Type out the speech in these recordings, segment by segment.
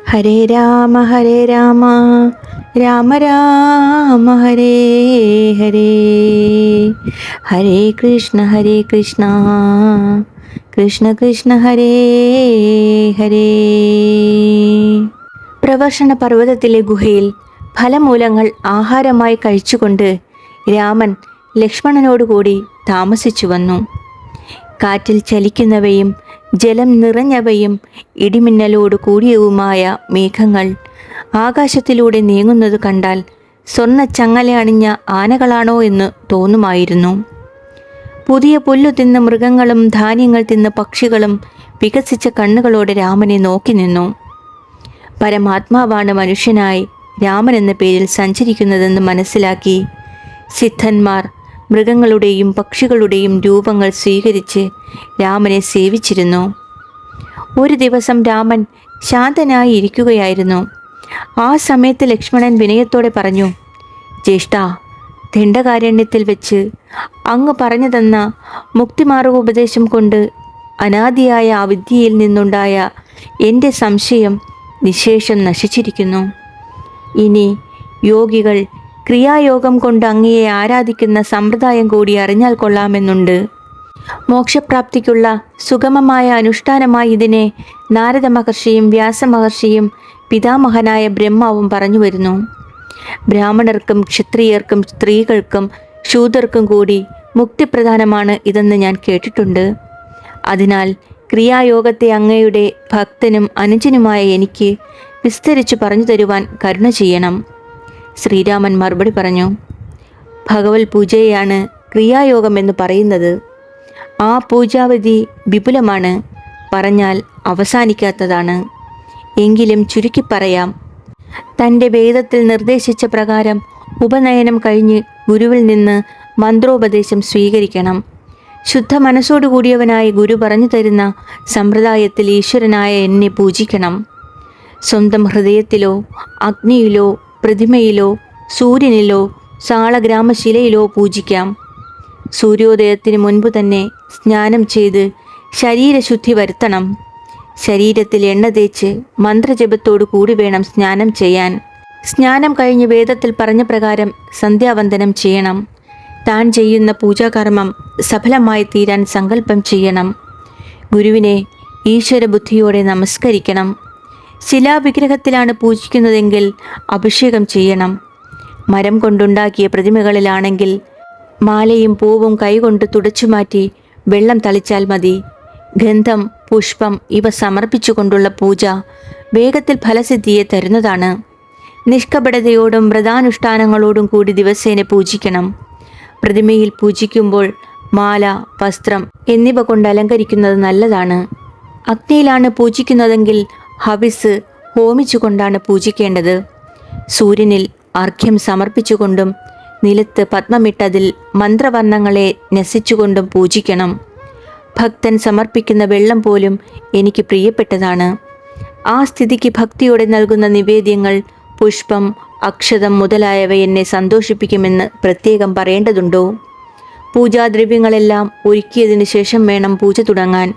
ഹരേ രാമ രാമ രാമ ഹരേ ഹരേ, ഹരേ കൃഷ്ണ കൃഷ്ണ കൃഷ്ണ ഹരേ ഹരേ. പ്രവർഷണ പർവ്വതത്തിലെ ഗുഹയിൽ ഫലമൂലങ്ങൾ ആഹാരമായി കഴിച്ചുകൊണ്ട് രാമൻ ലക്ഷ്മണനോടുകൂടി താമസിച്ചു വന്നു. കാറ്റിൽ ചലിക്കുന്നവയും ജലം നിറഞ്ഞവയും ഇടിമിന്നലോട് കൂടിയവുമായ മേഘങ്ങൾ ആകാശത്തിലൂടെ നീങ്ങുന്നത് കണ്ടാൽ സ്വർണ്ണ ചങ്ങല അണിഞ്ഞ ആനകളാണോ എന്ന് തോന്നുമായിരുന്നു. പുതിയ പുല്ലു തിന്ന മൃഗങ്ങളും ധാന്യങ്ങൾ തിന്ന പക്ഷികളും വികസിച്ച കണ്ണുകളോടെ രാമനെ നോക്കി നിന്നു. പരമാത്മാവാണ് മനുഷ്യനായി രാമൻ എന്ന പേരിൽ സഞ്ചരിക്കുന്നതെന്ന് മനസ്സിലാക്കി സിദ്ധന്മാർ മൃഗങ്ങളുടെയും പക്ഷികളുടെയും രൂപങ്ങൾ സ്വീകരിച്ച് രാമനെ സേവിച്ചിരുന്നു. ഒരു ദിവസം രാമൻ ശാന്തനായി ഇരിക്കുകയായിരുന്നു. ആ സമയത്ത് ലക്ഷ്മണൻ വിനയത്തോടെ പറഞ്ഞു, ജ്യേഷ്ഠ, ദണ്ഡകാരണ്യത്തിൽ വെച്ച് അങ്ങ് പറഞ്ഞു തന്ന മുക്തിമാർഗോപദേശം കൊണ്ട് അനാദിയായ ആ വിദ്യയിൽ നിന്നുണ്ടായ എൻ്റെ സംശയം നിശേഷം നശിച്ചിരിക്കുന്നു. ഇനി യോഗികൾ ക്രിയായോഗം കൊണ്ട് അങ്ങയെ ആരാധിക്കുന്ന സമ്പ്രദായം കൂടി അറിഞ്ഞാൽ കൊള്ളാമെന്നുണ്ട്. മോക്ഷപ്രാപ്തിക്കുള്ള സുഗമമായ അനുഷ്ഠാനമായി ഇതിനെ നാരദ മഹർഷിയും വ്യാസമഹർഷിയും പിതാമഹനായ ബ്രഹ്മാവും പറഞ്ഞു വരുന്നു. ബ്രാഹ്മണർക്കും ക്ഷത്രിയർക്കും സ്ത്രീകൾക്കും ശൂദ്രർക്കും കൂടി മുക്തിപ്രധാനമാണ് ഇതെന്ന് ഞാൻ കേട്ടിട്ടുണ്ട്. അതിനാൽ ക്രിയായോഗത്തെ അങ്ങയുടെ ഭക്തനും അനുജനുമായ എനിക്ക് വിസ്തരിച്ചു പറഞ്ഞു തരുവാൻ കരുണ ചെയ്യണം. ശ്രീരാമൻ മറുപടി പറഞ്ഞു, ഭഗവത് പൂജയെയാണ് ക്രിയായോഗം എന്ന് പറയുന്നത്. ആ പൂജാവിധി വിപുലമാണ്, പറഞ്ഞാൽ അവസാനിക്കാത്തതാണ്. എങ്കിലും ചുരുക്കി പറയാം. തൻ്റെ വേദത്തിൽ നിർദ്ദേശിച്ച പ്രകാരം ഉപനയനം കഴിഞ്ഞ് ഗുരുവിൽ നിന്ന് മന്ത്രോപദേശം സ്വീകരിക്കണം. ശുദ്ധ മനസ്സോടുകൂടിയവനായി ഗുരു പറഞ്ഞു തരുന്ന സമ്പ്രദായത്തിൽ ഈശ്വരനായ എന്നെ പൂജിക്കണം. സ്വന്തം ഹൃദയത്തിലോ അഗ്നിയിലോ പ്രതിമയിലോ സൂര്യനിലോ സാളഗ്രാമശിലയിലോ പൂജിക്കാം. സൂര്യോദയത്തിന് മുൻപ് തന്നെ സ്നാനം ചെയ്ത് ശരീരശുദ്ധി വരുത്തണം. ശരീരത്തിൽ എണ്ണ തേച്ച് മന്ത്രജപത്തോടു കൂടി വേണം സ്നാനം ചെയ്യാൻ. സ്നാനം കഴിഞ്ഞ് വേദത്തിൽ പറഞ്ഞ പ്രകാരം സന്ധ്യാവന്ദനം ചെയ്യണം. താൻ ചെയ്യുന്ന പൂജാകർമ്മം സഫലമായി തീരാൻ സങ്കല്പം ചെയ്യണം. ഗുരുവിനെ ഈശ്വരബുദ്ധിയോടെ നമസ്കരിക്കണം. ശിലാവിഗ്രഹത്തിലാണ് പൂജിക്കുന്നതെങ്കിൽ അഭിഷേകം ചെയ്യണം. മരം കൊണ്ടുണ്ടാക്കിയ പ്രതിമകളിലാണെങ്കിൽ മാലയും പൂവും കൈകൊണ്ട് തുടച്ചുമാറ്റി വെള്ളം തളിച്ചാൽ മതി. ഗന്ധം, പുഷ്പം ഇവ സമർപ്പിച്ചുകൊണ്ടുള്ള പൂജ വേഗത്തിൽ ഫലസിദ്ധിയെ തരുന്നതാണ്. നിഷ്കപടതയോടും വ്രതാനുഷ്ഠാനങ്ങളോടും കൂടി ദിവസേന പൂജിക്കണം. പ്രതിമയിൽ പൂജിക്കുമ്പോൾ മാല, വസ്ത്രം എന്നിവ കൊണ്ട് അലങ്കരിക്കുന്നത് നല്ലതാണ്. അഗ്നിയിലാണ് പൂജിക്കുന്നതെങ്കിൽ ഹവിസ് ഹോമിച്ചുകൊണ്ടാണ് പൂജിക്കേണ്ടത്. സൂര്യനിൽ അർഘ്യം സമർപ്പിച്ചുകൊണ്ടും നിലത്ത് പത്മമിട്ടതിൽ മന്ത്രവർണ്ണങ്ങളെ നസിച്ചുകൊണ്ടും പൂജിക്കണം. ഭക്തൻ സമർപ്പിക്കുന്ന വെള്ളം പോലും എനിക്ക് പ്രിയപ്പെട്ടതാണ്. ആ സ്ഥിതിക്ക് ഭക്തിയോടെ നൽകുന്ന നിവേദ്യങ്ങൾ, പുഷ്പം, അക്ഷതം മുതലായവ എന്നെ സന്തോഷിപ്പിക്കുമെന്ന് പ്രത്യേകം പറയേണ്ടതുണ്ടോ? പൂജാദ്രവ്യങ്ങളെല്ലാം ഒരുക്കിയതിനു ശേഷം വേണം പൂജ തുടങ്ങാൻ.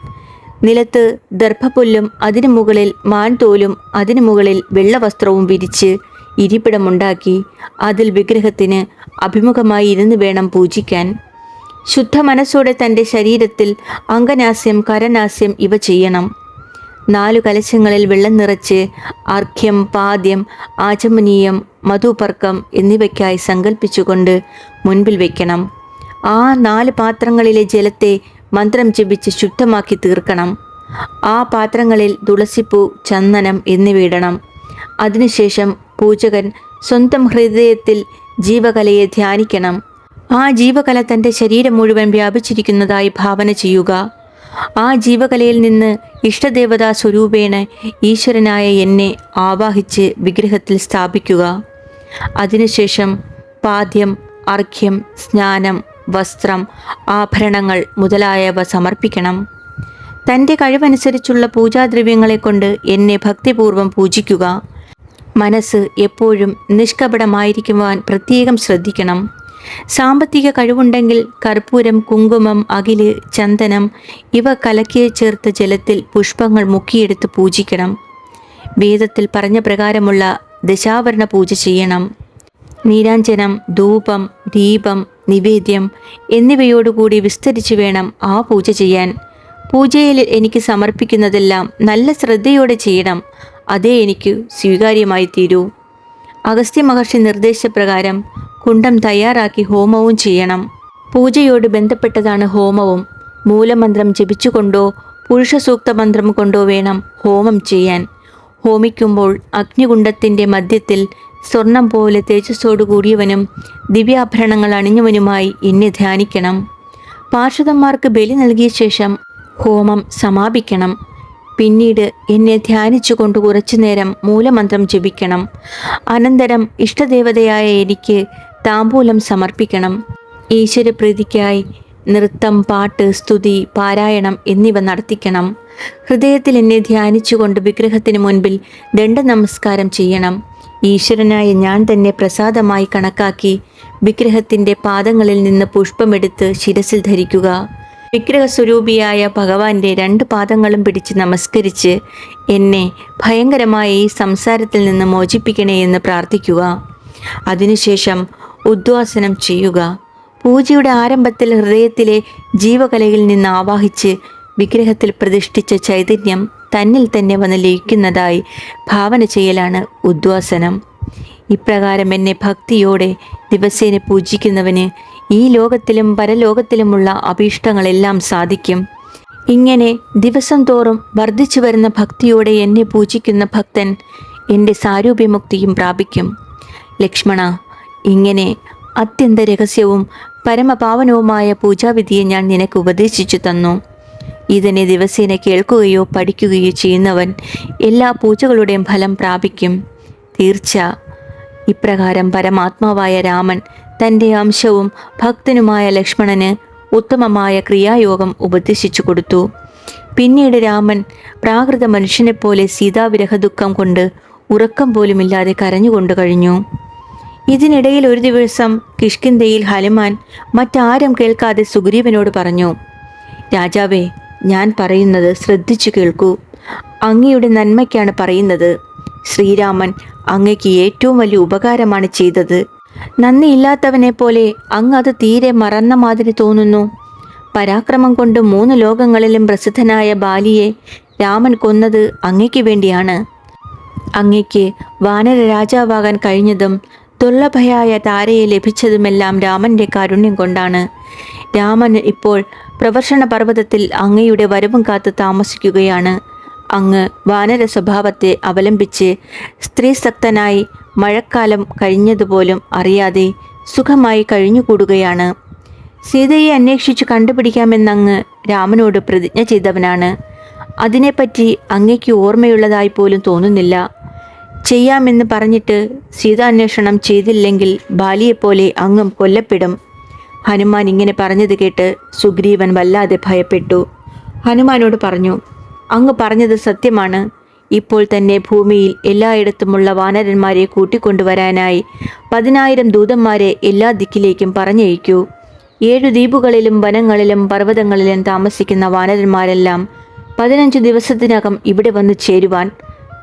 നിലത്ത് ദർഭപുല്ലും അതിനു മുകളിൽ മാൻതോലും അതിനു മുകളിൽ വെള്ളവസ്ത്രവും വിരിച്ച് ഇരിപ്പിടമുണ്ടാക്കി അതിൽ വിഗ്രഹത്തിന് അഭിമുഖമായി ഇരുന്ന് വേണം പൂജിക്കാൻ. ശുദ്ധ മനസ്സോടെ തൻ്റെ ശരീരത്തിൽ അംഗനാസ്യം, കരനാസ്യം ഇവ ചെയ്യണം. 4 കലശങ്ങളിൽ വെള്ളം നിറച്ച് അർഘ്യം, പാദ്യം, ആചമനീയം, മധുപർക്കം എന്നിവയ്ക്കായി സങ്കല്പിച്ചുകൊണ്ട് മുൻപിൽ വയ്ക്കണം. ആ 4 പാത്രങ്ങളിലെ ജലത്തെ മന്ത്രം ജപിച്ച് ശുദ്ധമാക്കി തീർക്കണം. ആ പാത്രങ്ങളിൽ തുളസിപ്പൂ, ചന്ദനം എന്നിവയിടണം. അതിനുശേഷം പൂജകൻ സ്വന്തം ഹൃദയത്തിൽ ജീവകലയെ ധ്യാനിക്കണം. ആ ജീവകല തൻ്റെ ശരീരം മുഴുവൻ വ്യാപിച്ചിരിക്കുന്നതായി ഭാവന ചെയ്യുക. ആ ജീവകലയിൽ നിന്ന് ഇഷ്ടദേവതാ സ്വരൂപേണ ഈശ്വരനായ എന്നെ ആവാഹിച്ച് വിഗ്രഹത്തിൽ സ്ഥാപിക്കുക. അതിനുശേഷം പാദ്യം, അർഘ്യം, സ്നാനം, വസ്ത്രം, ആഭരണങ്ങൾ മുതലായവ സമർപ്പിക്കണം. തൻ്റെ കഴിവനുസരിച്ചുള്ള പൂജാദ്രവ്യങ്ങളെ കൊണ്ട് എന്നെ ഭക്തിപൂർവ്വം പൂജിക്കുക. മനസ്സ് എപ്പോഴും നിഷ്കപടമായിരിക്കുവാൻ പ്രത്യേകം ശ്രദ്ധിക്കണം. സാമ്പത്തിക കഴിവുണ്ടെങ്കിൽ കർപ്പൂരം, കുങ്കുമം, അകില്, ചന്ദനം ഇവ കലക്കി ചേർത്ത ജലത്തിൽ പുഷ്പങ്ങൾ മുക്കിയെടുത്ത് പൂജിക്കണം. വേദത്തിൽ പറഞ്ഞ പ്രകാരമുള്ള ദശാവരണ പൂജ ചെയ്യണം. നീരാഞ്ജനം, ധൂപം, ദീപം, നിവേദ്യം എന്നിവയോടുകൂടി വിസ്തരിച്ചു വേണം ആ പൂജ ചെയ്യാൻ. പൂജയിൽ എനിക്ക് സമർപ്പിക്കുന്നതെല്ലാം നല്ല ശ്രദ്ധയോടെ ചെയ്യണം. അതേ എനിക്ക് സ്വീകാര്യമായി തീരൂ. അഗസ്ത്യ മഹർഷി നിർദ്ദേശപ്രകാരം കുണ്ഡം തയ്യാറാക്കി ഹോമവും ചെയ്യണം. പൂജയോട് ബന്ധപ്പെട്ടതാണ് ഹോമവും. മൂലമന്ത്രം ജപിച്ചുകൊണ്ടോ പുരുഷസൂക്ത മന്ത്രം കൊണ്ടോ വേണം ഹോമം ചെയ്യാൻ. ഹോമിക്കുമ്പോൾ അഗ്നികുണ്ഡത്തിൻ്റെ മധ്യത്തിൽ സ്വർണം പോലെ തേജസ്സോടു കൂടിയവനും ദിവ്യാഭരണങ്ങൾ അണിഞ്ഞവനുമായി എന്നെ ധ്യാനിക്കണം. പാർഷദന്മാർക്ക് ബലി നൽകിയ ശേഷം ഹോമം സമാപിക്കണം. പിന്നീട് എന്നെ ധ്യാനിച്ചുകൊണ്ട് കുറച്ചുനേരം മൂലമന്ത്രം ജപിക്കണം. അനന്തരം ഇഷ്ടദേവതയായ എനിക്ക് താംബൂലം സമർപ്പിക്കണം. ഈശ്വരപ്രീതിക്കായി നൃത്തം, പാട്ട്, സ്തുതി, പാരായണം എന്നിവ നടത്തിക്കണം. ഹൃദയത്തിൽ എന്നെ ധ്യാനിച്ചുകൊണ്ട് വിഗ്രഹത്തിന് മുൻപിൽ ദണ്ഡനമസ്കാരം ചെയ്യണം. ഈശ്വരനായ ഞാൻ തന്നെ പ്രസാദമായി കണക്കാക്കി വിഗ്രഹത്തിൻ്റെ പാദങ്ങളിൽ നിന്ന് പുഷ്പമെടുത്ത് ശിരസിൽ ധരിക്കുക. വിഗ്രഹസ്വരൂപിയായ ഭഗവാന്റെ 2 പാദങ്ങളും പിടിച്ച് നമസ്കരിച്ച് എന്നെ ഭയങ്കരമായ ഈ സംസാരത്തിൽ നിന്ന് മോചിപ്പിക്കണേ എന്ന് പ്രാർത്ഥിക്കുക. അതിനുശേഷം ഉദ്വാസനം ചെയ്യുക. പൂജയുടെ ആരംഭത്തിൽ ഹൃദയത്തിലെ ജീവകലയിൽ നിന്ന് ആവാഹിച്ച് വിഗ്രഹത്തിൽ പ്രതിഷ്ഠിച്ച ചൈതന്യം തന്നിൽ തന്നെ വന്ന് ലയിക്കുന്നതായി ഭാവന ചെയ്യലാണ് ഉദ്വാസനം. ഇപ്രകാരം എന്നെ ഭക്തിയോടെ ദിവസേന പൂജിക്കുന്നവന് ഈ ലോകത്തിലും പരലോകത്തിലുമുള്ള അഭീഷ്ടങ്ങളെല്ലാം സാധിക്കും. ഇങ്ങനെ ദിവസം തോറും വർദ്ധിച്ചു വരുന്ന ഭക്തിയോടെ എന്നെ പൂജിക്കുന്ന ഭക്തൻ എൻ്റെ സാരൂപ്യമുക്തിയും പ്രാപിക്കും. ലക്ഷ്മണ, ഇങ്ങനെ അത്യന്ത രഹസ്യവും പരമപാവനവുമായ പൂജാവിധിയെ ഞാൻ നിനക്ക് ഉപദേശിച്ചു തന്നു. ഇതിനെ ദിവസേന കേൾക്കുകയോ പഠിക്കുകയോ ചെയ്യുന്നവൻ എല്ലാ പൂജകളുടെയും ഫലം പ്രാപിക്കും. തീർച്ച. ഇപ്രകാരം പരമാത്മാവായ രാമൻ തൻ്റെ അംശവും ഭക്തനുമായ ലക്ഷ്മണന് ഉത്തമമായ ക്രിയായോഗം ഉപദേശിച്ചു കൊടുത്തു. പിന്നീട് രാമൻ പ്രാകൃത മനുഷ്യനെപ്പോലെ സീതാവിരഹ ദുഃഖം കൊണ്ട് ഉറക്കം പോലുമില്ലാതെ കരഞ്ഞുകൊണ്ട് കഴിഞ്ഞു. ഇതിനിടയിൽ ഒരു ദിവസം കിഷ്കിന്ധയിൽ ഹനുമാൻ മറ്റാരും കേൾക്കാതെ സുഗ്രീവനോട് പറഞ്ഞു: രാജാവേ, ഞാൻ പറയുന്നത് ശ്രദ്ധിച്ചു കേൾക്കൂ. അങ്ങയുടെ നന്മയ്ക്കാണ് പറയുന്നത്. ശ്രീരാമൻ അങ്ങയ്ക്ക് ഏറ്റവും വലിയ ഉപകാരമാണ് ചെയ്തത്. നന്ദിയില്ലാത്തവനെ പോലെ അങ്ങ് അത് തീരെ മറന്ന മാതിരി തോന്നുന്നു. പരാക്രമം കൊണ്ട് 3 ലോകങ്ങളിലും പ്രസിദ്ധനായ ബാലിയെ രാമൻ കൊന്നത് അങ്ങയ്ക്ക് വേണ്ടിയാണ്. അങ്ങയ്ക്ക് വാനര രാജാവാകാൻ കഴിഞ്ഞതും ദുർലഭയായ താരയെ ലഭിച്ചതുമെല്ലാം രാമൻ്റെ കാരുണ്യം കൊണ്ടാണ്. രാമൻ ഇപ്പോൾ പ്രവർഷണ പർവ്വതത്തിൽ അങ്ങയുടെ വരവും കാത്ത് താമസിക്കുകയാണ്. അങ്ങ് വാനര സ്വഭാവത്തെ അവലംബിച്ച് സ്ത്രീസക്തനായി മഴക്കാലം കഴിഞ്ഞതുപോലും അറിയാതെ സുഖമായി കഴിഞ്ഞുകൂടുകയാണ്. സീതയെ അന്വേഷിച്ച് കണ്ടുപിടിക്കാമെന്നങ്ങ് രാമനോട് പ്രതിജ്ഞ ചെയ്തവനാണ്. അതിനെപ്പറ്റി അങ്ങയ്ക്ക് ഓർമ്മയുള്ളതായി പോലും തോന്നുന്നില്ല. ചെയ്യാമെന്ന് പറഞ്ഞിട്ട് സീതാന്വേഷണം ചെയ്തില്ലെങ്കിൽ ബാലിയെപ്പോലെ അങ്ങും കൊല്ലപ്പെടും. ഹനുമാൻ ഇങ്ങനെ പറഞ്ഞത് കേട്ട് സുഗ്രീവൻ വല്ലാതെ ഭയപ്പെട്ടു. ഹനുമാനോട് പറഞ്ഞു: അങ്ങ് പറഞ്ഞത് സത്യമാണ്. ഇപ്പോൾ തന്നെ ഭൂമിയിൽ എല്ലായിടത്തുമുള്ള വാനരന്മാരെ കൂട്ടിക്കൊണ്ടുവരാനായി 10,000 ദൂതന്മാരെ എല്ലാ ദിക്കിലേക്കും പറഞ്ഞയക്കൂ. 7 ദ്വീപുകളിലും വനങ്ങളിലും പർവ്വതങ്ങളിലും താമസിക്കുന്ന വാനരന്മാരെല്ലാം 15 ദിവസത്തിനകം ഇവിടെ വന്നു ചേരുവാൻ.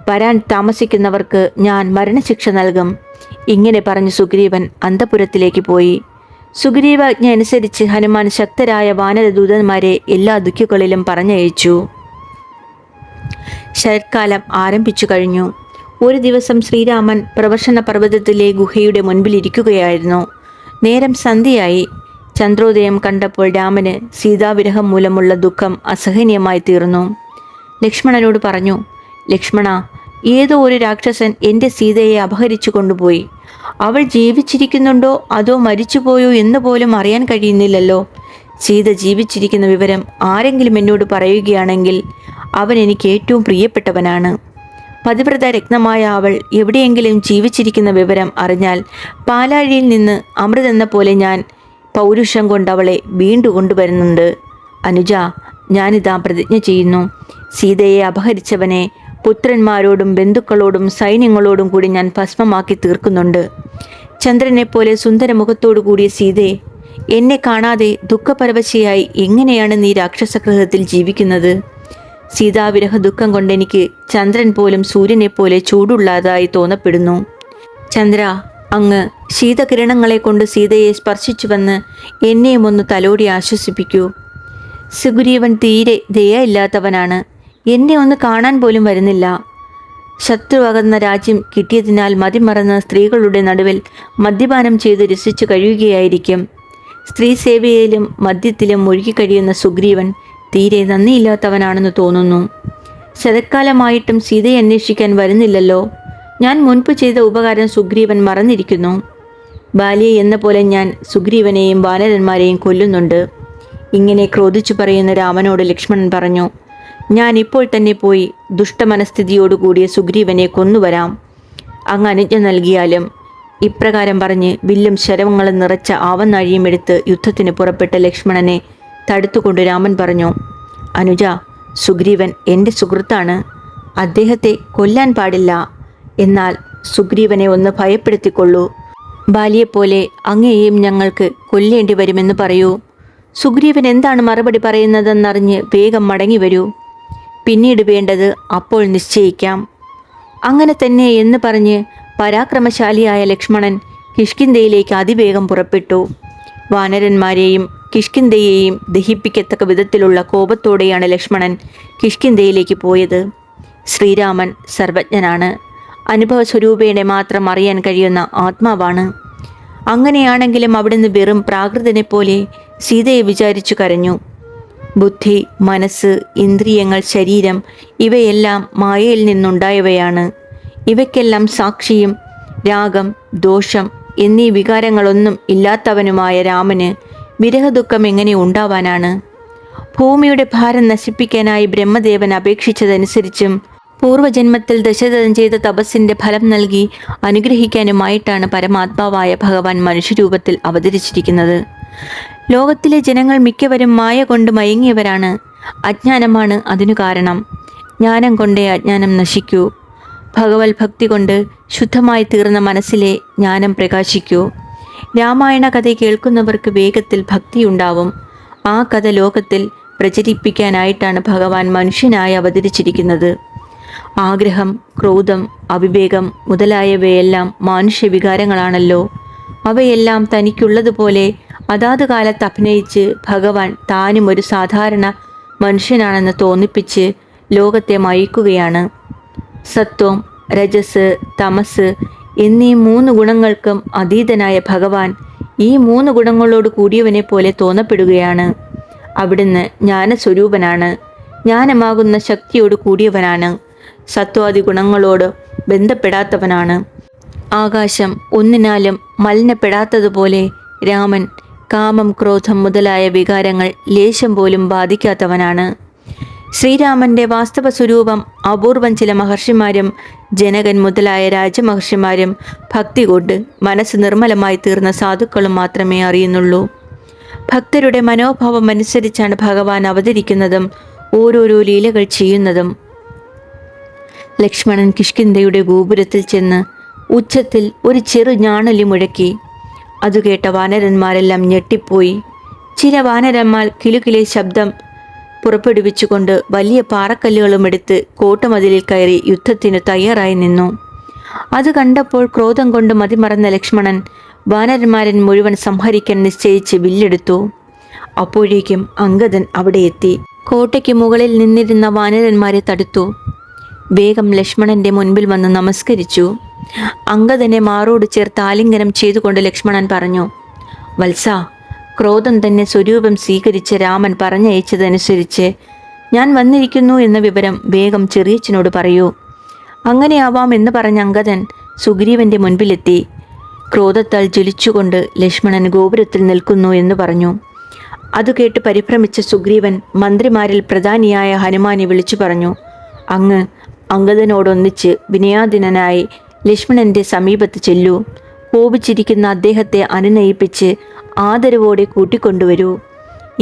വരാൻ താമസിക്കുന്നവർക്ക് ഞാൻ മരണശിക്ഷ നൽകും. ഇങ്ങനെ പറഞ്ഞ് സുഗ്രീവൻ അന്തപുരത്തിലേക്ക് പോയി. സുഗ്രീവാജ്ഞ അനുസരിച്ച് ഹനുമാൻ ശക്തരായ വാനരദൂതന്മാരെ എല്ലാ ദിക്കുകളിലും പറഞ്ഞയച്ചു. ശരത്കാലം ആരംഭിച്ചു കഴിഞ്ഞു. ഒരു ദിവസം ശ്രീരാമൻ പ്രവർഷണ പർവ്വതത്തിലെ ഗുഹയുടെ മുൻപിലിരിക്കുകയായിരുന്നു. നേരം സന്ധ്യയായി. ചന്ദ്രോദയം കണ്ടപ്പോൾ രാമന് സീതാവിരഹം മൂലമുള്ള ദുഃഖം അസഹനീയമായി തീർന്നു. ലക്ഷ്മണനോട് പറഞ്ഞു: ലക്ഷ്മണ, ഏതോ ഒരു രാക്ഷസൻ എൻ്റെ സീതയെ അപഹരിച്ചു കൊണ്ടുപോയി. അവൾ ജീവിച്ചിരിക്കുന്നുണ്ടോ അതോ മരിച്ചുപോയോ എന്ന് പോലും അറിയാൻ കഴിയുന്നില്ലല്ലോ. സീത ജീവിച്ചിരിക്കുന്ന വിവരം ആരെങ്കിലും എന്നോട് പറയുകയാണെങ്കിൽ അവൻ എനിക്ക് ഏറ്റവും പ്രിയപ്പെട്ടവനാണ്. പതിവ്രത രത്നമായ അവൾ എവിടെയെങ്കിലും ജീവിച്ചിരിക്കുന്ന വിവരം അറിഞ്ഞാൽ പാലാഴിയിൽ നിന്ന് അമൃതെന്ന പോലെ ഞാൻ പൗരുഷം കൊണ്ട് അവളെ വീണ്ടു കൊണ്ടുവരുന്നുണ്ട്. അനുജ, ഞാനിതാ പ്രതിജ്ഞ ചെയ്യുന്നു. സീതയെ അപഹരിച്ചവനെ പുത്രന്മാരോടും ബന്ധുക്കളോടും സൈന്യങ്ങളോടും കൂടി ഞാൻ ഭസ്മമാക്കി തീർക്കുന്നുണ്ട്. ചന്ദ്രനെപ്പോലെ സുന്ദരമുഖത്തോടു കൂടിയ സീതയെ എന്നെ കാണാതെ ദുഃഖപരവശയായി എങ്ങനെയാണ് നീ രാക്ഷസഗൃഹത്തിൽ ജീവിക്കുന്നത്? സീതാവിരഹ ദുഃഖം കൊണ്ട് എനിക്ക് ചന്ദ്രൻ പോലും സൂര്യനെ പോലെ ചൂടുള്ളതായി തോന്നപ്പെടുന്നു. ചന്ദ്ര, അങ്ങ് ശീതകിരണങ്ങളെ കൊണ്ട് സീതയെ സ്പർശിച്ചുവെന്ന് എന്നെയും ഒന്ന് തലോടി ആശ്വസിപ്പിക്കൂ. സുഗ്രീവൻ തീരെ ദയയില്ലാത്തവനാണ്. എന്നെ ഒന്ന് കാണാൻ പോലും വരുന്നില്ല. ശത്രുവകന്ന രാജ്യം കിട്ടിയതിനാൽ മതിമറന്ന് സ്ത്രീകളുടെ നടുവിൽ മദ്യപാനം ചെയ്ത് രസിച്ചു കഴിയുകയായിരിക്കും. സ്ത്രീ സേവയിലും മദ്യത്തിലും മുഴുകിക്കഴിയുന്ന സുഗ്രീവൻ തീരെ നന്ദിയില്ലാത്തവനാണെന്ന് തോന്നുന്നു. ശരത്കാലമായിട്ടും സീതയെ അന്വേഷിക്കാൻ വരുന്നില്ലല്ലോ. ഞാൻ മുൻപ് ചെയ്ത ഉപകാരം സുഗ്രീവൻ മറന്നിരിക്കുന്നു. ബാല്യെ എന്ന പോലെ ഞാൻ സുഗ്രീവനെയും വാനരന്മാരെയും കൊല്ലുന്നുണ്ട്. ഇങ്ങനെ ക്രോധിച്ചു പറയുന്ന രാമനോട് ലക്ഷ്മണൻ പറഞ്ഞു, ഞാൻ ഇപ്പോൾ തന്നെ പോയി ദുഷ്ടമനസ്ഥിതിയോടുകൂടിയ സുഗ്രീവനെ കൊന്നുവരാം. അങ്ങ് അനുജ്ഞ നൽകിയാലും. ഇപ്രകാരം പറഞ്ഞ് വില്ലും ശരങ്ങളും നിറച്ച ആവനാഴിയും എടുത്ത് യുദ്ധത്തിന് പുറപ്പെട്ട ലക്ഷ്മണനെ തടുത്തുകൊണ്ട് രാമൻ പറഞ്ഞു, അനുജ, സുഗ്രീവൻ എൻ്റെ സുഹൃത്താണ്. അദ്ദേഹത്തെ കൊല്ലാൻ പാടില്ല. എന്നാൽ സുഗ്രീവനെ ഒന്ന് ഭയപ്പെടുത്തിക്കൊള്ളൂ. ബാലിയെപ്പോലെ അങ്ങയെയും ഞങ്ങൾക്ക് കൊല്ലേണ്ടി വരുമെന്ന് പറയൂ. സുഗ്രീവൻ എന്താണ് മറുപടി പറയുന്നതെന്നറിഞ്ഞ് വേഗം മടങ്ങി വരൂ. പിന്നീട് വേണ്ടത് അപ്പോൾ നിശ്ചയിക്കാം. അങ്ങനെ തന്നെ എന്ന് പറഞ്ഞ് പരാക്രമശാലിയായ ലക്ഷ്മണൻ കിഷ്കിന്ധയിലേക്ക് അതിവേഗം പുറപ്പെട്ടു. വാനരന്മാരെയും കിഷ്കിന്ധയെയും ദഹിപ്പിക്കത്തക്ക വിധത്തിലുള്ള കോപത്തോടെയാണ് ലക്ഷ്മണൻ കിഷ്കിന്ധയിലേക്ക് പോയത്. ശ്രീരാമൻ സർവജ്ഞനാണ്. അനുഭവസ്വരൂപേണെ മാത്രം അറിയാൻ കഴിയുന്ന ആത്മാവാണ്. അങ്ങനെയാണെങ്കിലും അവിടുന്ന് വെറും പ്രാകൃതനെ പോലെ സീതയെ വിചാരിച്ചു കരഞ്ഞു. ബുദ്ധി, മനസ്സ്, ഇന്ദ്രിയങ്ങൾ, ശരീരം ഇവയെല്ലാം മായയിൽ നിന്നുണ്ടായവയാണ്. ഇവയ്ക്കെല്ലാം സാക്ഷിയും രാഗം, ദോഷം എന്നീ വികാരങ്ങളൊന്നും ഇല്ലാത്തവനുമായ രാമന് വിരഹദുഃഖം എങ്ങനെ ഉണ്ടാവാനാണ്? ഭൂമിയുടെ ഭാരം നശിപ്പിക്കാനായി ബ്രഹ്മദേവൻ അപേക്ഷിച്ചതനുസരിച്ചും പൂർവജന്മത്തിൽ ദശരഥൻ ചെയ്ത തപസ്സിന്റെ ഫലം നൽകി അനുഗ്രഹിക്കാനുമായിട്ടാണ് പരമാത്മാവായ ഭഗവാൻ മനുഷ്യരൂപത്തിൽ അവതരിച്ചിരിക്കുന്നത്. ലോകത്തിലെ ജനങ്ങൾ മിക്കവരും മായ കൊണ്ട് മയങ്ങിയവരാണ്. അജ്ഞാനമാണ് അതിനു കാരണം. ജ്ഞാനം കൊണ്ടേ അജ്ഞാനം നശിക്കൂ. ഭഗവത് ഭക്തി കൊണ്ട് ശുദ്ധമായി തീർന്ന മനസ്സിലെ ജ്ഞാനം പ്രകാശിക്കൂ. രാമായണ കഥ കേൾക്കുന്നവർക്ക് വേഗത്തിൽ ഭക്തിയുണ്ടാവും. ആ കഥ ലോകത്തിൽ പ്രചരിപ്പിക്കാനായിട്ടാണ് ഭഗവാൻ മനുഷ്യനായി അവതരിച്ചിരിക്കുന്നത്. ആഗ്രഹം, ക്രോധം, അവിവേകം മുതലായവയെല്ലാം മാനുഷ്യ വികാരങ്ങളാണല്ലോ. അവയെല്ലാം തനിക്കുള്ളതുപോലെ അതാത് കാലത്ത് അഭിനയിച്ച് ഭഗവാൻ താനും ഒരു സാധാരണ മനുഷ്യനാണെന്ന് തോന്നിപ്പിച്ച് ലോകത്തെ മയക്കുകയാണ്. സത്വം, രജസ്, തമസ് എന്നീ 3 ഗുണങ്ങൾക്കും അതീതനായ ഭഗവാൻ ഈ 3 ഗുണങ്ങളോട് കൂടിയവനെ പോലെ തോന്നപ്പെടുകയാണ്. അവിടുന്ന് ജ്ഞാനസ്വരൂപനാണ്. ജ്ഞാനമാകുന്ന ശക്തിയോട് കൂടിയവനാണ്. സത്വാദി ഗുണങ്ങളോട് ബന്ധപ്പെടാത്തവനാണ്. ആകാശം ഒന്നിനാലും മലിനപ്പെടാത്തതുപോലെ രാമൻ കാമം, ക്രോധം മുതലായ വികാരങ്ങൾ ലേശം പോലും ബാധിക്കാത്തവനാണ്. ശ്രീരാമന്റെ വാസ്തവ സ്വരൂപം അപൂർവം ചില മഹർഷിമാരും ജനകൻ മുതലായ രാജമഹർഷിമാരും ഭക്തി കൊണ്ട് മനസ്സ് നിർമ്മലമായി തീർന്ന സാധുക്കളും മാത്രമേ അറിയുന്നുള്ളൂ. ഭക്തരുടെ മനോഭാവം അനുസരിച്ചാണ് ഭഗവാൻ അവതരിക്കുന്നതും ഓരോരോ ലീലകൾ ചെയ്യുന്നതും. ലക്ഷ്മണൻ കിഷ്കിന്ധയുടെ ഗോപുരത്തിൽ ചെന്ന് ഉച്ചത്തിൽ ഒരു ചെറു ഞാണലി മുഴക്കി. അതു കേട്ട വാനരന്മാരെല്ലാം ഞെട്ടിപ്പോയി. ചില വാനരന്മാർ കിലുകിലെ ശബ്ദം പുറപ്പെടുവിച്ചുകൊണ്ട് വലിയ പാറക്കല്ലുകളും എടുത്ത് കോട്ടമതിലിൽ കയറി യുദ്ധത്തിനു തയ്യാറായി നിന്നു. അത് കണ്ടപ്പോൾ ക്രോധം കൊണ്ട് മതിമറന്ന ലക്ഷ്മണൻ വാനരന്മാരൻ മുഴുവൻ സംഹരിക്കാൻ നിശ്ചയിച്ച് വില്ലെടുത്തു. അപ്പോഴേക്കും അംഗദൻ അവിടെ എത്തി. കോട്ടയ്ക്ക് മുകളിൽ നിന്നിരുന്ന വാനരന്മാരെ തടുത്തു. വേഗം ലക്ഷ്മണന്റെ മുൻപിൽ വന്ന് നമസ്കരിച്ചു. അംഗദനെ മാറോട് ചേർത്ത് ആലിംഗനം ചെയ്തുകൊണ്ട് ലക്ഷ്മണൻ പറഞ്ഞു, വത്സ, ക്രോധം തന്നെ സ്വരൂപം സ്വീകരിച്ച രാമൻ പറഞ്ഞയച്ചതനുസരിച്ച് ഞാൻ വന്നിരിക്കുന്നു എന്ന വിവരം വേഗം ചെറിയച്ഛനോട് പറയൂ. അങ്ങനെയാവാം എന്ന് പറഞ്ഞ അംഗദൻ സുഗ്രീവന്റെ മുൻപിലെത്തി. ക്രോധത്താൽ ജ്വലിച്ചുകൊണ്ട് ലക്ഷ്മണൻ ഗോപുരത്തിൽ നിൽക്കുന്നു എന്ന് പറഞ്ഞു. അത് കേട്ട് പരിഭ്രമിച്ച സുഗ്രീവൻ മന്ത്രിമാരിൽ പ്രധാനിയായ ഹനുമാനെ വിളിച്ചു പറഞ്ഞു, അങ്ങ് അംഗദനോടൊന്നിച്ച് വിനയാദിനായി ലക്ഷ്മണന്റെ സമീപത്ത് ചെല്ലൂ. കോപിച്ചിരിക്കുന്ന അദ്ദേഹത്തെ അനുനയിപ്പിച്ച് ആദരവോടെ കൂട്ടിക്കൊണ്ടുവരൂ.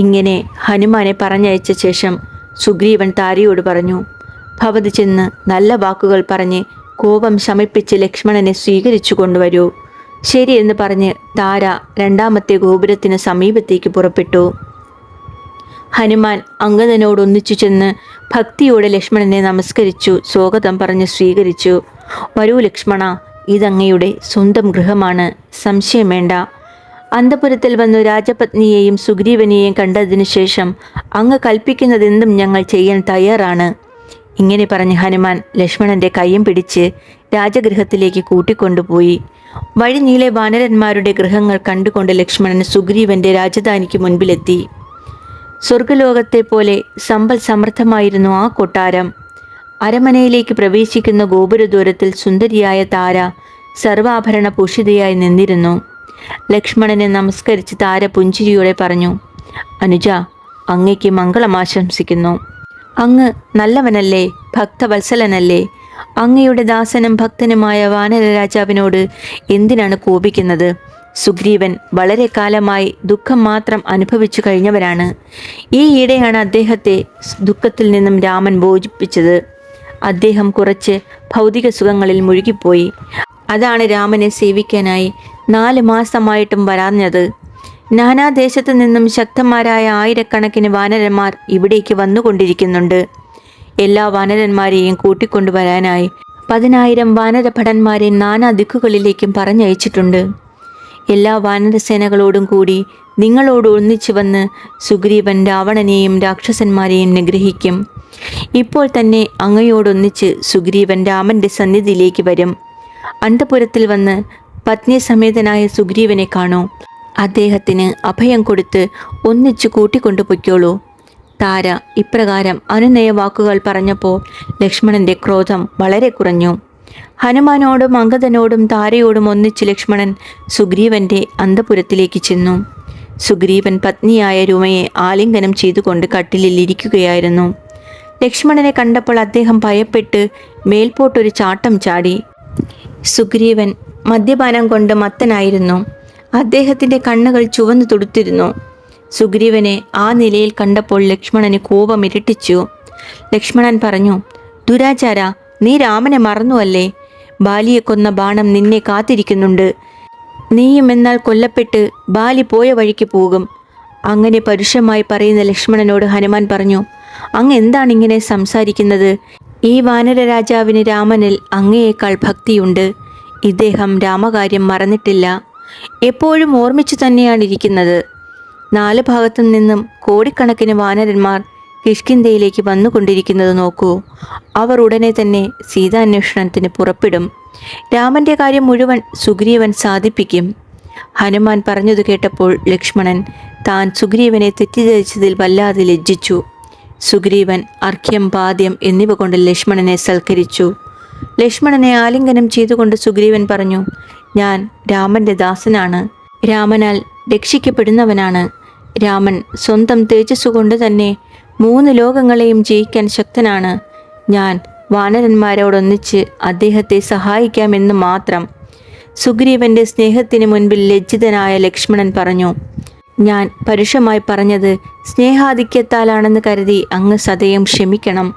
ഇങ്ങനെ ഹനുമാനെ പറഞ്ഞയച്ച ശേഷം സുഗ്രീവൻ താരയോട് പറഞ്ഞു, ഭവതി ചെന്ന് നല്ല വാക്കുകൾ പറഞ്ഞ് കോപം ശമിപ്പിച്ച് ലക്ഷ്മണനെ സ്വീകരിച്ചു കൊണ്ടുവരൂ. ശരിയെന്ന് പറഞ്ഞ് താര 2ാമത്തെ ഗോപുരത്തിന് സമീപത്തേക്ക് പുറപ്പെട്ടു. ഹനുമാൻ അംഗദനോടൊന്നിച്ചു ചെന്ന് ഭക്തിയോടെ ലക്ഷ്മണനെ നമസ്കരിച്ചു, സ്വാഗതം പറഞ്ഞ് സ്വീകരിച്ചു. വരൂ ലക്ഷ്മണ, ഇതങ്ങയുടെ സ്വന്തം ഗൃഹമാണ്, സംശയം വേണ്ട. അന്തപുരത്തിൽ വന്നു രാജപത്നിയെയും സുഗ്രീവനെയും കണ്ടതിനു ശേഷം അങ്ങ് കൽപ്പിക്കുന്നതെന്തും ഞങ്ങൾ ചെയ്യാൻ തയ്യാറാണ്. ഇങ്ങനെ പറഞ്ഞ് ഹനുമാൻ ലക്ഷ്മണന്റെ കൈയും പിടിച്ച് രാജഗൃഹത്തിലേക്ക് കൂട്ടിക്കൊണ്ടുപോയി. വഴിനീളെ വാനരന്മാരുടെ ഗൃഹങ്ങൾ കണ്ടുകൊണ്ട് ലക്ഷ്മണൻ സുഗ്രീവന്റെ രാജധാനിക്ക് മുൻപിലെത്തി. സ്വർഗലോകത്തെ പോലെ സമ്പൽ സമൃദ്ധമായിരുന്നു ആ കൊട്ടാരം. അരമനയിലേക്ക് പ്രവേശിക്കുന്ന ഗോപുരദൂരത്തിൽ സുന്ദരിയായ താര സർവാഭരണ ഭൂഷിതയായി നിന്നിരുന്നു. ലക്ഷ്മണനെ നമസ്കരിച്ച് താര പുഞ്ചിരിയോടെ പറഞ്ഞു, അനുജ, അങ്ങയ്ക്ക് മംഗളം ആശംസിക്കുന്നു. അങ്ങ് നല്ലവനല്ലേ, ഭക്തവത്സലനല്ലേ? അങ്ങയുടെ ദാസനും ഭക്തനുമായ വാനര രാജാവിനോട് എന്തിനാണ് കോപിക്കുന്നത്? സുഗ്രീവൻ വളരെ കാലമായി ദുഃഖം മാത്രം അനുഭവിച്ചു കഴിഞ്ഞവരാണ്. ഈയിടെയാണ് അദ്ദേഹത്തെ ദുഃഖത്തിൽ നിന്നും രാമൻ മോചിപ്പിച്ചത്. അദ്ദേഹം കുറച്ച് ഭൗതിക സുഖങ്ങളിൽ മുഴുകിപ്പോയി. അതാണ് രാമനെ സേവിക്കാനായി 4 മാസമായിട്ടും വരാഞ്ഞത്. നാനാദേശത്തു നിന്നും ശക്തന്മാരായ ആയിരക്കണക്കിന് വാനരന്മാർ ഇവിടേക്ക് വന്നുകൊണ്ടിരിക്കുന്നുണ്ട്. എല്ലാ വാനരന്മാരെയും കൂട്ടിക്കൊണ്ടുവരാനായി 10,000 വാനരഭടന്മാരെ നാനാ ദിക്കുകളിലേക്കും പറഞ്ഞയച്ചിട്ടുണ്ട്. എല്ലാ വാനരസേനകളോടും കൂടി നിങ്ങളോട് ഒന്നിച്ചു വന്ന് സുഗ്രീവൻ രാവണനെയും രാക്ഷസന്മാരെയും നിഗ്രഹിക്കും. ഇപ്പോൾ തന്നെ അങ്ങയോടൊന്നിച്ച് സുഗ്രീവൻ രാമന്റെ സന്നിധിയിലേക്ക് വരും. അന്തപുരത്തിൽ വന്ന് പത്നി സമേതനായ സുഗ്രീവനെ കാണൂ. അദ്ദേഹത്തിന് അഭയം കൊടുത്ത് ഒന്നിച്ചു കൂട്ടിക്കൊണ്ടുപോയിക്കോളൂ. താര ഇപ്രകാരം അനുനയ വാക്കുകൾ പറഞ്ഞപ്പോൾ ലക്ഷ്മണന്റെ ക്രോധം വളരെ കുറഞ്ഞു. ഹനുമാനോടും അംഗദനോടും താരയോടും ഒന്നിച്ച് ലക്ഷ്മണൻ സുഗ്രീവന്റെ അന്തപുരത്തിലേക്ക് ചെന്നു. സുഗ്രീവൻ പത്നിയായ രുമയെ ആലിംഗനം ചെയ്തുകൊണ്ട് കട്ടിലിൽ ഇരിക്കുകയായിരുന്നു. ലക്ഷ്മണനെ കണ്ടപ്പോൾ അദ്ദേഹം ഭയപ്പെട്ട് മേൽപോട്ടൊരു ചാട്ടം ചാടി. സുഗ്രീവൻ മദ്യപാനം കൊണ്ട് മത്തനായിരുന്നു. അദ്ദേഹത്തിൻ്റെ കണ്ണുകൾ ചുവന്നു തുടുത്തിരുന്നു. സുഗ്രീവനെ ആ നിലയിൽ കണ്ടപ്പോൾ ലക്ഷ്മണന് കോപം ഇരട്ടിച്ചു. ലക്ഷ്മണൻ പറഞ്ഞു, ദുരാചാര, നീ രാമനെ മറന്നുവല്ലേ? ബാലിയെ കൊന്ന ബാണം നിന്നെ കാത്തിരിക്കുന്നുണ്ട്. നീയും എന്നാൽ കൊല്ലപ്പെട്ട് ബാലി പോയ വഴിക്ക് പോകും. അങ്ങനെ പരുഷമായി പറയുന്ന ലക്ഷ്മണനോട് ഹനുമാൻ പറഞ്ഞു, അങ്ങ് എന്താണ് ഇങ്ങനെ സംസാരിക്കുന്നത്? ഈ വാനര രാജാവിന് രാമനിൽ അങ്ങയേക്കാൾ ഭക്തിയുണ്ട്. ഇദ്ദേഹം രാമകാര്യം മറന്നിട്ടില്ല, എപ്പോഴും ഓർമ്മിച്ചു തന്നെയാണ് ഇരിക്കുന്നത്. 4 ഭാഗത്തു നിന്നും കോടിക്കണക്കിന് വാനരന്മാർ കിഷ്കിന്ധയിലേക്ക് വന്നുകൊണ്ടിരിക്കുന്നത് നോക്കൂ. അവർ ഉടനെ തന്നെ സീതാന്വേഷണത്തിന് പുറപ്പെടും. രാമന്റെ കാര്യം മുഴുവൻ സുഗ്രീവൻ സാധിപ്പിക്കും. ഹനുമാൻ പറഞ്ഞത് കേട്ടപ്പോൾ ലക്ഷ്മണൻ താൻ സുഗ്രീവനെ തെറ്റിദ്ധരിച്ചതിൽ വല്ലാതെ ലജ്ജിച്ചു. സുഗ്രീവൻ അർഘ്യം, പാദ്യം എന്നിവ കൊണ്ട് ലക്ഷ്മണനെ സൽക്കരിച്ചു. ലക്ഷ്മണനെ ആലിംഗനം ചെയ്തുകൊണ്ട് സുഗ്രീവൻ പറഞ്ഞു, ഞാൻ രാമന്റെ ദാസനാണ്, രാമനാൽ രക്ഷിക്കപ്പെടുന്നവനാണ്. രാമൻ സ്വന്തം തേജസ്സുകൊണ്ട് തന്നെ 3 ലോകങ്ങളെയും ജയിക്കാൻ ശക്തനാണ്. ഞാൻ വാനരന്മാരോടൊന്നിച്ച് അദ്ദേഹത്തെ സഹായിക്കാമെന്ന് മാത്രം. സുഗ്രീവന്റെ സ്നേഹത്തിന് മുൻപിൽ ലജ്ജിതനായ ലക്ഷ്മണൻ പറഞ്ഞു, ഞാൻ പരുഷമായി പറഞ്ഞത് സ്നേഹാധിക്യത്താലാണെന്ന് കരുതി അങ്ങ് സദയം ക്ഷമിക്കണം.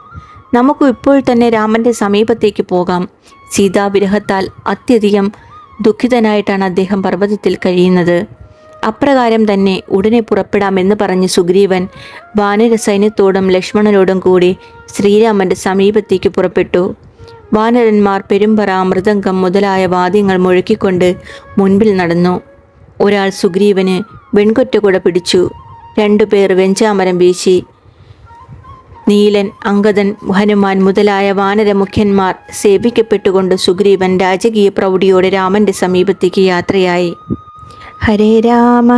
നമുക്ക് ഇപ്പോൾ തന്നെ രാമന്റെ സമീപത്തേക്ക് പോകാം. സീതാവിരഹത്താൽ അത്യധികം ദുഃഖിതനായിട്ടാണ് അദ്ദേഹം പർവ്വതത്തിൽ കഴിയുന്നത്. അപ്രകാരം തന്നെ ഉടനെ പുറപ്പെടാമെന്ന് പറഞ്ഞ് സുഗ്രീവൻ വാനര സൈന്യത്തോടും ലക്ഷ്മണനോടും കൂടി ശ്രീരാമന്റെ സമീപത്തേക്ക് പുറപ്പെട്ടു. വാനരന്മാർ പെരുമ്പറ, മൃദംഗം മുതലായ വാദ്യങ്ങൾ മുഴക്കിക്കൊണ്ട് മുൻപിൽ നടന്നു. ഒരാൾ സുഗ്രീവന് വെൺകൊറ്റകുട പിടിച്ചു. 2 പേർ വെഞ്ചാമരം വീശി. നീലൻ, അംഗദൻ, ഹനുമാൻ മുതലായ വാനരമുഖ്യന്മാർ സേവിക്കപ്പെട്ടുകൊണ്ട് സുഗ്രീവൻ രാജകീയ പ്രൗഢിയോടെ രാമന്റെ സമീപത്തേക്ക് യാത്രയായി. ഹരേ രാമ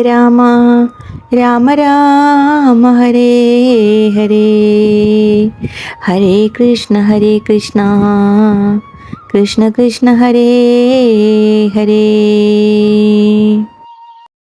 രാമ രാമ ഹരേ ഹരേ, ഹരേ കൃഷ്ണ കൃഷ്ണ കൃഷ്ണ ഹരേ ഹരേ.